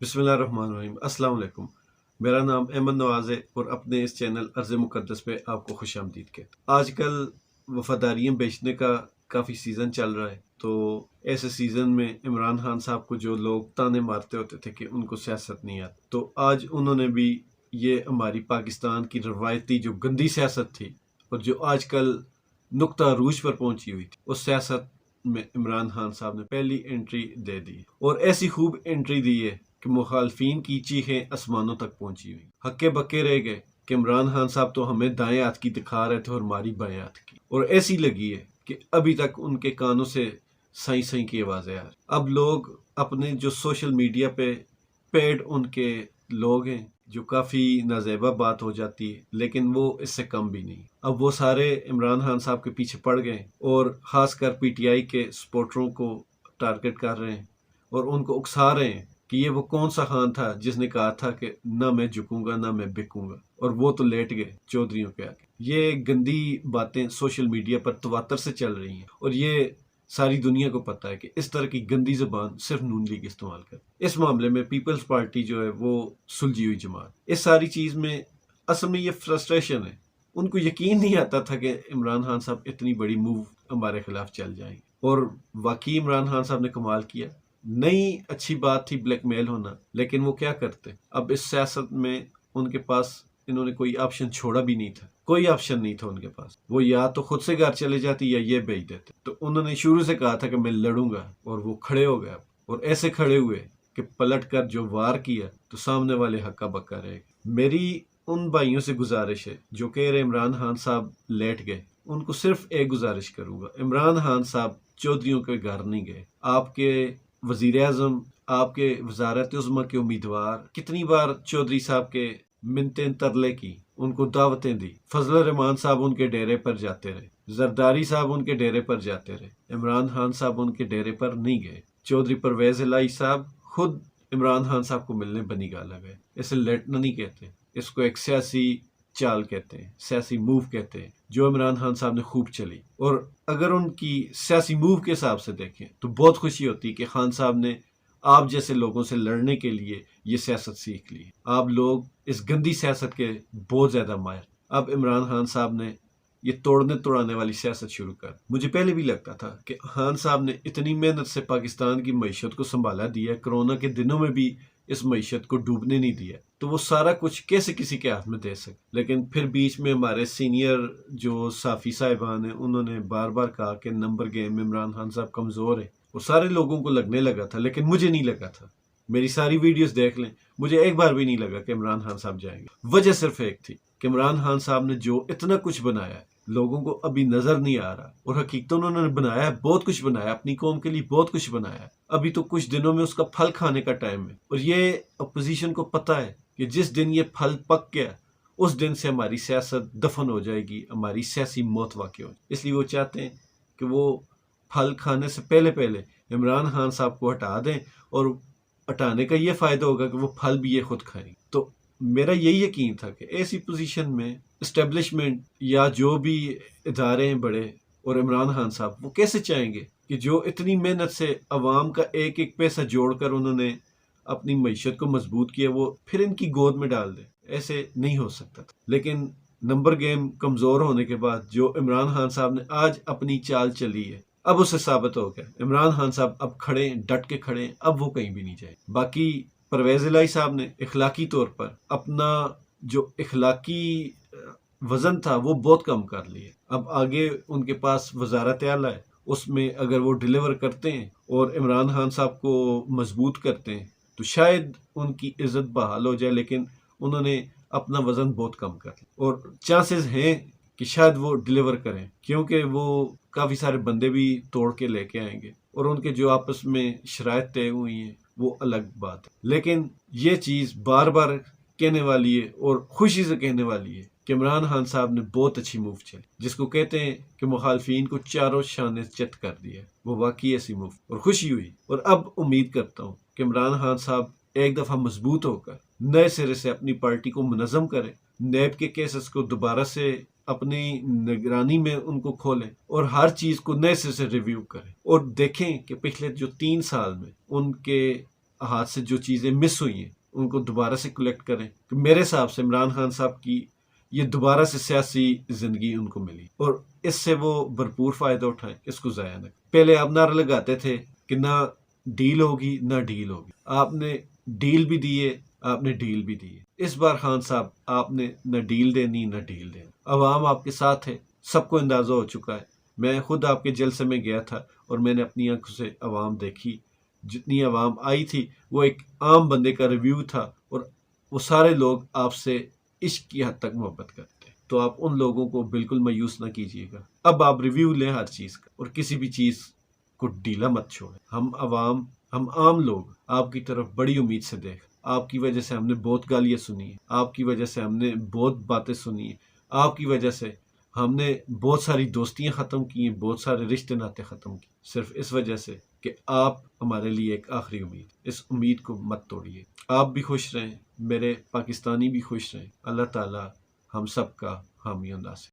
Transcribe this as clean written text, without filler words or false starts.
بسم اللہ الرحمن الرحیم۔ السلام علیکم۔ میرا نام احمد نواز ہے اور اپنے اس چینل ارض مقدس پہ آپ کو خوش آمدید کہتے ہیں۔ آج کل وفاداریاں بیچنے کا کافی سیزن چل رہا ہے، تو ایسے سیزن میں عمران خان صاحب کو جو لوگ تانے مارتے ہوتے تھے کہ ان کو سیاست نہیں آتی، تو آج انہوں نے بھی یہ ہماری پاکستان کی روایتی جو گندی سیاست تھی اور جو آج کل نقطہ عروج پر پہنچی ہوئی تھی، اس سیاست میں عمران خان صاحب نے پہلی انٹری دے دی اور ایسی خوب انٹری دی ہے کہ مخالفین کی چیخیں آسمانوں تک پہنچی ہوئی، ہکے بکے رہ گئے کہ عمران خان صاحب تو ہمیں دائیں ہاتھ کی دکھا رہے تھے اور ہماری بائیں ہاتھ کی، اور ایسی لگی ہے کہ ابھی تک ان کے کانوں سے سائیں سائیں کی آوازیں آ رہی۔ اب لوگ اپنے جو سوشل میڈیا پہ پیڈ ان کے لوگ ہیں، جو کافی نازیبا بات ہو جاتی ہے لیکن وہ اس سے کم بھی نہیں، اب وہ سارے عمران خان صاحب کے پیچھے پڑ گئے اور خاص کر پی ٹی آئی کے سپورٹروں کو ٹارگٹ کر رہے ہیں اور ان کو اکسا رہے ہیں کہ یہ وہ کون سا خان تھا جس نے کہا تھا کہ نہ میں جھکوں گا نہ میں بکوں گا، اور وہ تو لیٹ گئے چودھریوں کے آگے۔ یہ گندی باتیں سوشل میڈیا پر تواتر سے چل رہی ہیں اور یہ ساری دنیا کو پتا ہے کہ اس طرح کی گندی زبان صرف نون لیگ استعمال کرتی۔ اس معاملے میں پیپلز پارٹی جو ہے وہ سلجھی ہوئی جماعت، اس ساری چیز میں اصل میں یہ فرسٹریشن ہے، ان کو یقین نہیں آتا تھا کہ عمران خان صاحب اتنی بڑی موو ہمارے خلاف چل جائیں گے، اور واقعی عمران خان صاحب نے کمال کیا۔ نئی اچھی بات تھی بلیک میل ہونا، لیکن وہ کیا کرتے، اب اس سیاست میں ان کے پاس انہوں نے کوئی آپشن چھوڑا بھی نہیں تھا، کوئی آپشن نہیں تھا ان کے پاس، وہ یا تو خود سے گھر چلے جاتے یا یہ بھیج دیتے، تو انہوں نے شروع سے کہا تھا کہ میں لڑوں گا، اور وہ کھڑے ہو گئے اور ایسے کھڑے ہوئے کہ پلٹ کر جو وار کیا تو سامنے والے ہکا بکا رہے گئے۔ میری ان بھائیوں سے گزارش ہے جو کہہ رہے عمران خان صاحب لیٹ گئے، ان کو صرف ایک گزارش کروں گا، عمران خان صاحب چودھریوں کے گھر نہیں گئے۔ آپ کے وزیر اعظم، آپ کے وزارت عظمیٰ کے امیدوار کتنی بار چودھری صاحب کے منتیں ترلے کی، ان کو دعوتیں دی، فضل الرحمان صاحب ان کے ڈیرے پر جاتے رہے، زرداری صاحب ان کے ڈیرے پر جاتے رہے، عمران خان صاحب ان کے ڈیرے پر نہیں گئے۔ چودھری پرویز الہی صاحب خود عمران خان صاحب کو ملنے بنی گالا گئے۔ اسے لیٹنا نہیں کہتے، اس کو ایک سیاسی چال کہتے ہیں، سیاسی موو کہتے ہیں، جو عمران خان صاحب نے خوب چلی، اور اگر ان کی سیاسی موو کے حساب سے دیکھیں تو بہت خوشی ہوتی کہ خان صاحب نے آپ جیسے لوگوں سے لڑنے کے لیے یہ سیاست سیکھ لی۔ آپ لوگ اس گندی سیاست کے بہت زیادہ ماہر، اب عمران خان صاحب نے یہ توڑنے توڑانے والی سیاست شروع کر۔ مجھے پہلے بھی لگتا تھا کہ خان صاحب نے اتنی محنت سے پاکستان کی معیشت کو سنبھالا دیا، کرونا کے دنوں میں بھی اس معیشت کو ڈوبنے نہیں دیا، تو وہ سارا کچھ کیسے کسی کے ہاتھ میں دے سکے؟ لیکن پھر بیچ میں ہمارے سینئر جو صافی صاحبان ہیں انہوں نے بار بار کہا کہ نمبر گیم میں عمران خان صاحب کمزور ہے، وہ سارے لوگوں کو لگنے لگا تھا لیکن مجھے نہیں لگا تھا۔ میری ساری ویڈیوز دیکھ لیں، مجھے ایک بار بھی نہیں لگا کہ عمران خان صاحب جائیں گے۔ وجہ صرف ایک تھی کہ عمران خان صاحب نے جو اتنا کچھ بنایا ہے لوگوں کو ابھی نظر نہیں آ رہا، اور حقیقت انہوں نے بنایا ہے، بہت کچھ بنایا ہے، اپنی قوم کے لیے بہت کچھ بنایا ہے، ابھی تو کچھ دنوں میں اس کا پھل کھانے کا ٹائم ہے، اور یہ اپوزیشن کو پتہ ہے کہ جس دن یہ پھل پک گیا اس دن سے ہماری سیاست دفن ہو جائے گی، ہماری سیاسی موت واقع ہو جائے گی۔ اس لیے وہ چاہتے ہیں کہ وہ پھل کھانے سے پہلے پہلے عمران خان صاحب کو ہٹا دیں، اور ہٹانے کا یہ فائدہ ہوگا کہ وہ پھل بھی یہ خود کھائیں۔ تو میرا یہی یقین تھا کہ ایسی پوزیشن میں اسٹیبلشمنٹ یا جو بھی ادارے ہیں بڑے اور عمران خان صاحب، وہ کیسے چاہیں گے کہ جو اتنی محنت سے عوام کا ایک ایک پیسہ جوڑ کر انہوں نے اپنی معیشت کو مضبوط کیا وہ پھر ان کی گود میں ڈال دے؟ ایسے نہیں ہو سکتا تھا۔ لیکن نمبر گیم کمزور ہونے کے بعد جو عمران خان صاحب نے آج اپنی چال چلی ہے، اب اسے ثابت ہو گیا عمران خان صاحب اب کھڑے ہیں، ڈٹ کے کھڑے ہیں، اب وہ کہیں بھی نہیں جائیں۔ باقی پرویز الہی صاحب نے اخلاقی طور پر اپنا جو اخلاقی وزن تھا وہ بہت کم کر لیا، اب آگے ان کے پاس وزارت اعلیٰ ہے، اس میں اگر وہ ڈیلیور کرتے ہیں اور عمران خان صاحب کو مضبوط کرتے ہیں تو شاید ان کی عزت بحال ہو جائے، لیکن انہوں نے اپنا وزن بہت کم کر لیا، اور چانسز ہیں کہ شاید وہ ڈیلیور کریں، کیونکہ وہ کافی سارے بندے بھی توڑ کے لے کے آئیں گے، اور ان کے جو آپس میں شرائط طے ہوئی ہیں وہ الگ بات ہے۔ لیکن یہ چیز بار بار کہنے والی ہے اور خوشی سے کہنے والی ہے کہ عمران خان صاحب نے بہت اچھی موو چلی، جس کو کہتے ہیں کہ مخالفین کو چاروں شانے چت کر دیا، وہ واقعی ایسی موو، اور خوشی ہوئی۔ اور اب امید کرتا ہوں کہ عمران خان صاحب ایک دفعہ مضبوط ہو کر نئے سرے سے اپنی پارٹی کو منظم کریں، نیب کے کیسز کو دوبارہ سے اپنی نگرانی میں ان کو کھولیں، اور ہر چیز کو نئے سرے سے ریویو کریں، اور دیکھیں کہ پچھلے جو 3 سال میں ان کے ہاتھ سے جو چیزیں مس ہوئی ہیں ان کو دوبارہ سے کلیکٹ کریں. کہ میرے حساب سے عمران خان صاحب کی یہ دوبارہ سے سیاسی زندگی ان کو ملی اور اس سے وہ بھرپور فائدہ اٹھائیں، اس کو ضائع نہ. پہلے آپ نعرے لگاتے تھے کہ نہ ڈیل ہوگی نہ ڈیل ہوگی، آپ نے ڈیل بھی دیے، آپ نے ڈیل بھی دیے. اس بار خان صاحب آپ نے نہ ڈیل دینی نہ ڈیل دینی. عوام آپ کے ساتھ ہے، سب کو اندازہ ہو چکا ہے. میں خود آپ کے جلسے میں گیا تھا اور میں نے اپنی آنکھوں سے عوام دیکھی. جتنی عوام آئی تھی وہ ایک عام بندے کا ریویو تھا اور وہ سارے لوگ آپ سے عشق کی حد تک محبت کرتے ہیں. تو آپ ان لوگوں کو بالکل مایوس نہ کیجیے گا. اب آپ ریویو لیں ہر چیز کا اور کسی بھی چیز کو ڈھیلا مت چھوڑیں. ہم عوام، ہم عام لوگ آپ کی طرف بڑی امید سے دیکھ. آپ کی وجہ سے ہم نے بہت گالیاں سنی ہیں، آپ کی وجہ سے ہم نے بہت باتیں سنی ہیں، آپ کی وجہ سے ہم نے بہت ساری دوستیاں ختم کی ہیں، بہت سارے رشتے ناتے ختم کیے، صرف اس وجہ سے کہ آپ ہمارے لیے ایک آخری امید. اس امید کو مت توڑیے. آپ بھی خوش رہیں، میرے پاکستانی بھی خوش رہیں. اللہ تعالی ہم سب کا حامی و ناصر.